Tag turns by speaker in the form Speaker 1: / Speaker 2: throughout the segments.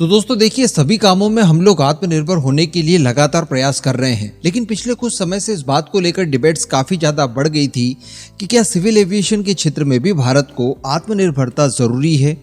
Speaker 1: तो दोस्तों देखिए, सभी कामों में हम लोग आत्मनिर्भर होने के लिए लगातार प्रयास कर रहे हैं, लेकिन पिछले कुछ समय से इस बात को लेकर डिबेट्स काफी ज्यादा बढ़ गई थी कि क्या सिविल एविएशन के क्षेत्र में भी भारत को आत्मनिर्भरता जरूरी है।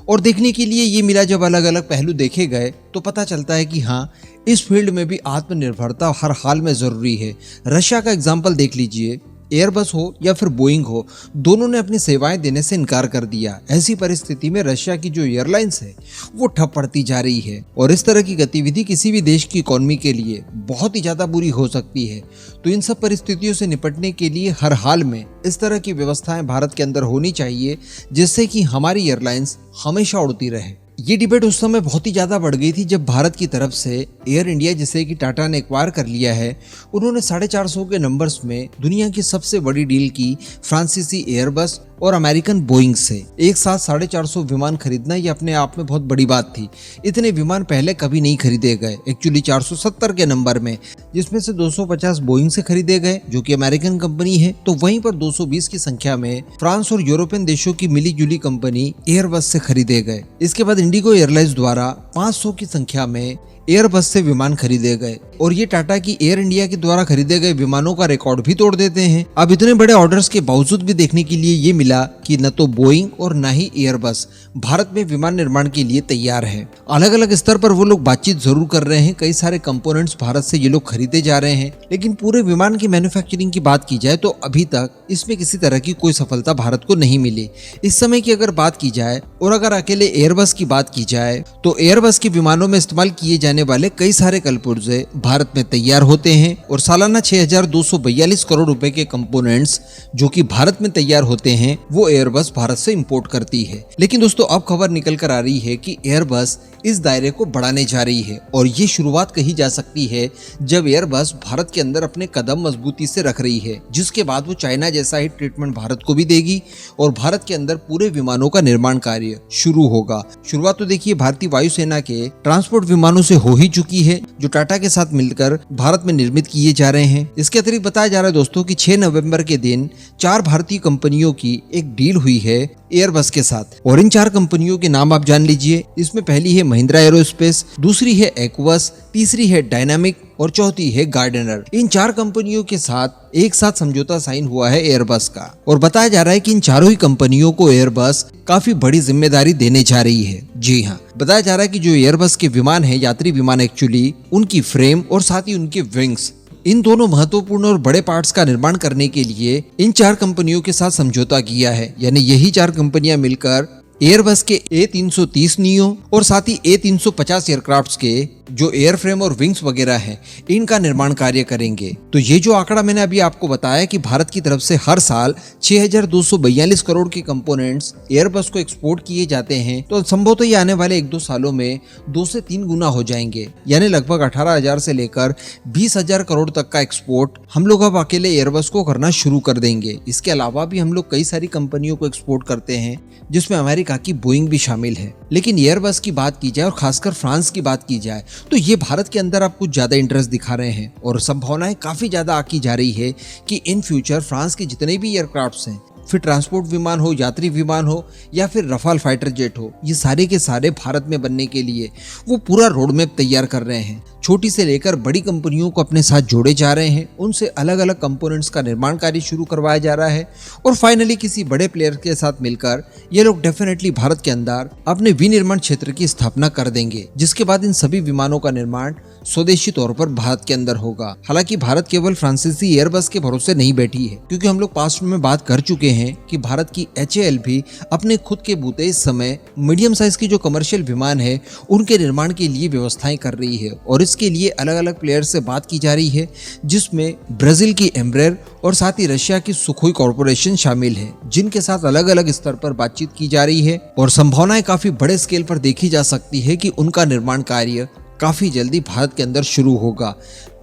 Speaker 1: और देखने के लिए ये मिला, जब अलग अलग पहलू देखे गए तो पता चलता है कि हाँ, इस फील्ड में भी आत्मनिर्भरता हर हाल में जरूरी है। रशिया का एग्जाम्पल देख लीजिए, एयरबस हो या फिर बोइंग हो, दोनों ने अपनी सेवाएं देने से इनकार कर दिया। ऐसी परिस्थिति में रशिया की जो एयरलाइंस है वो ठप पड़ती जा रही है, और इस तरह की गतिविधि किसी भी देश की इकोनॉमी के लिए बहुत ही ज्यादा बुरी हो सकती है। तो इन सब परिस्थितियों से निपटने के लिए हर हाल में इस तरह की व्यवस्थाएं भारत के अंदर होनी चाहिए, जिससे कि हमारी एयरलाइंस हमेशा उड़ती रहे। ये डिबेट उस समय बहुत ही ज्यादा बढ़ गई थी जब भारत की तरफ से एयर इंडिया, जिसे कि टाटा ने एक्वायर कर लिया है, उन्होंने 450 के नंबर्स में दुनिया की सबसे बड़ी डील की फ्रांसीसी एयरबस और अमेरिकन बोइंग से। एक साथ 450 विमान खरीदना ये अपने आप में बहुत बड़ी बात थी। इतने विमान पहले कभी नहीं खरीदे गए। एक्चुअली 470 के नंबर में, जिसमें से 250 बोइंग से खरीदे गए जो कि अमेरिकन कंपनी है, तो वहीं पर 220 की संख्या में फ्रांस और यूरोपियन देशों की मिली जुली कंपनी एयरबस से खरीदे गए। इसके बाद इंडिगो एयरलाइंस द्वारा 500 की संख्या में एयरबस से विमान खरीदे गए, और ये टाटा की एयर इंडिया के द्वारा खरीदे गए विमानों का रिकॉर्ड भी तोड़ देते हैं। अब इतने बड़े ऑर्डर्स के बावजूद भी देखने के लिए ये मिला कि न तो बोइंग और न ही एयरबस भारत में विमान निर्माण के लिए तैयार है। अलग अलग स्तर पर वो लोग बातचीत जरूर कर रहे हैं, कई सारे कंपोनेंट्स भारत से ये लोग खरीदे जा रहे हैं, लेकिन पूरे विमान की मैन्युफैक्चरिंग की बात की जाए तो अभी तक इसमें किसी तरह की कोई सफलता भारत को नहीं मिली। इस समय की अगर बात की जाए और अगर अकेले एयरबस की बात की जाए, तो एयरबस के विमानों में इस्तेमाल किए जाने वाले कई सारे कलपुर्जे भारत में तैयार होते हैं, और सालाना 6,242 करोड़ रुपए के कंपोनेंट्स जो कि भारत में तैयार होते हैं वो एयरबस भारत से इंपोर्ट करती है। लेकिन दोस्तों, अब खबर निकल कर आ रही है कि एयरबस इस दायरे को बढ़ाने जा रही है, और ये शुरुआत कही जा सकती है जब एयरबस भारत के अंदर अपने कदम मजबूती से रख रही है, जिसके बाद वो चाइना जैसा ही ट्रीटमेंट भारत को भी देगी और भारत के अंदर पूरे विमानों का निर्माण कार्य शुरू होगा। शुरुआत तो देखिए भारतीय वायुसेना के ट्रांसपोर्ट विमानों से हो ही चुकी है, जो टाटा के साथ मिलकर भारत में निर्मित किए जा रहे हैं। इसके अतिरिक्त बताया जा रहा है दोस्तों कि 6 नवंबर के दिन 4 भारतीय कंपनियों की एक डील हुई है एयरबस के साथ, और इन 4 कंपनियों के नाम आप जान लीजिए। इसमें पहली है महिंद्रा एरोस्पेस, दूसरी है एक्वस, तीसरी है डायनामिक और चौथी है गार्डनर। इन 4 कंपनियों के साथ एक साथ समझौता साइन हुआ है एयरबस का, और बताया जा रहा है कि इन चारों ही कंपनियों को एयरबस काफी बड़ी जिम्मेदारी देने जा रही है। जी हाँ, बताया जा रहा है कि जो एयरबस के विमान है, यात्री विमान एक्चुअली, उनकी फ्रेम और साथ ही उनके विंग्स, इन दोनों महत्वपूर्ण और बड़े पार्ट्स का निर्माण करने के लिए इन 4 कंपनियों के साथ समझौता किया है। यानी यही 4 कंपनियां मिलकर एयरबस के A330 नियो और साथ ही A350 एयरक्राफ्ट्स के जो एयरफ्रेम और विंग्स वगैरह हैं, इनका निर्माण कार्य करेंगे। तो ये जो आंकड़ा मैंने अभी आपको बताया कि भारत की तरफ से हर साल 6,242 करोड़ के कंपोनेंट्स एयरबस को एक्सपोर्ट किए जाते हैं, तो संभवतः ये आने वाले 1-2 सालों में 2 से 3 गुना हो जाएंगे। यानी लगभग 18,000 से लेकर 20,000 करोड़ तक का एक्सपोर्ट हम लोग अब अकेले एयरबस को करना शुरू कर देंगे। इसके अलावा भी हम लोग कई सारी कंपनियों को एक्सपोर्ट करते हैं, जिसमें अमेरिका की बोइंग भी शामिल है। लेकिन एयरबस की बात की जाए और खासकर फ्रांस की बात की जाए, तो ये भारत के अंदर आप कुछ ज्यादा इंटरेस्ट दिखा रहे हैं, और संभावनाएं काफी ज्यादा आकी जा रही है कि इन फ्यूचर फ्रांस के जितने भी एयरक्राफ्ट्स हैं, फिर ट्रांसपोर्ट विमान हो, यात्री विमान हो या फिर रफाल फाइटर जेट हो, ये सारे के सारे भारत में बनने के लिए वो पूरा रोड मैप तैयार कर रहे हैं। छोटी से लेकर बड़ी कंपनियों को अपने साथ जोड़े जा रहे हैं, उनसे अलग अलग कंपोनेंट्स का निर्माण कार्य शुरू करवाया जा रहा है, और फाइनली किसी बड़े प्लेयर के साथ मिलकर ये लोग डेफिनेटली भारत के अंदर अपने विनिर्माण क्षेत्र की स्थापना कर देंगे, जिसके बाद इन सभी विमानों का निर्माण स्वदेशी तौर पर भारत के अंदर होगा। हालांकि भारत केवल फ्रांसीसी एयरबस के भरोसे नहीं बैठी है, क्योंकि हम लोग पास्ट में बात कर चुके हैं कि भारत की HAL भी अपने खुद के बूते इस समय मीडियम साइज की जो कमर्शियल विमान है उनके निर्माण के लिए व्यवस्थाएं कर रही है, और इसके लिए अलग अलग प्लेयर से बात की जा रही है, जिसमें ब्राजील की एम्ब्रेर और साथ ही रशिया की सुखोई कॉर्पोरेशन शामिल है, जिनके साथ अलग अलग स्तर पर बातचीत की जा रही है, और संभावनाएं काफी बड़े स्केल पर देखी जा सकती है कि उनका निर्माण कार्य काफी जल्दी भारत के अंदर शुरू होगा।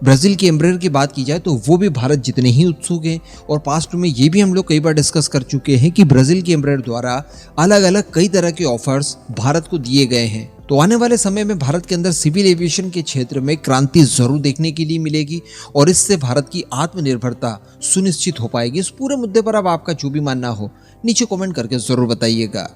Speaker 1: ब्राजील के एम्ब्रेयर की बात की जाए तो वो भी भारत जितने ही उत्सुक हैं, और पास्ट में ये भी हम लोग कई बार डिस्कस कर चुके हैं कि ब्राजील के एम्ब्रेयर द्वारा अलग अलग कई तरह के ऑफर्स भारत को दिए गए हैं। तो आने वाले समय में भारत के अंदर सिविल एविएशन के क्षेत्र में क्रांति जरूर देखने के लिए मिलेगी, और इससे भारत की आत्मनिर्भरता सुनिश्चित हो पाएगी। इस पूरे मुद्दे पर अब आपका जो भी मानना हो नीचे कमेंट करके जरूर बताइएगा।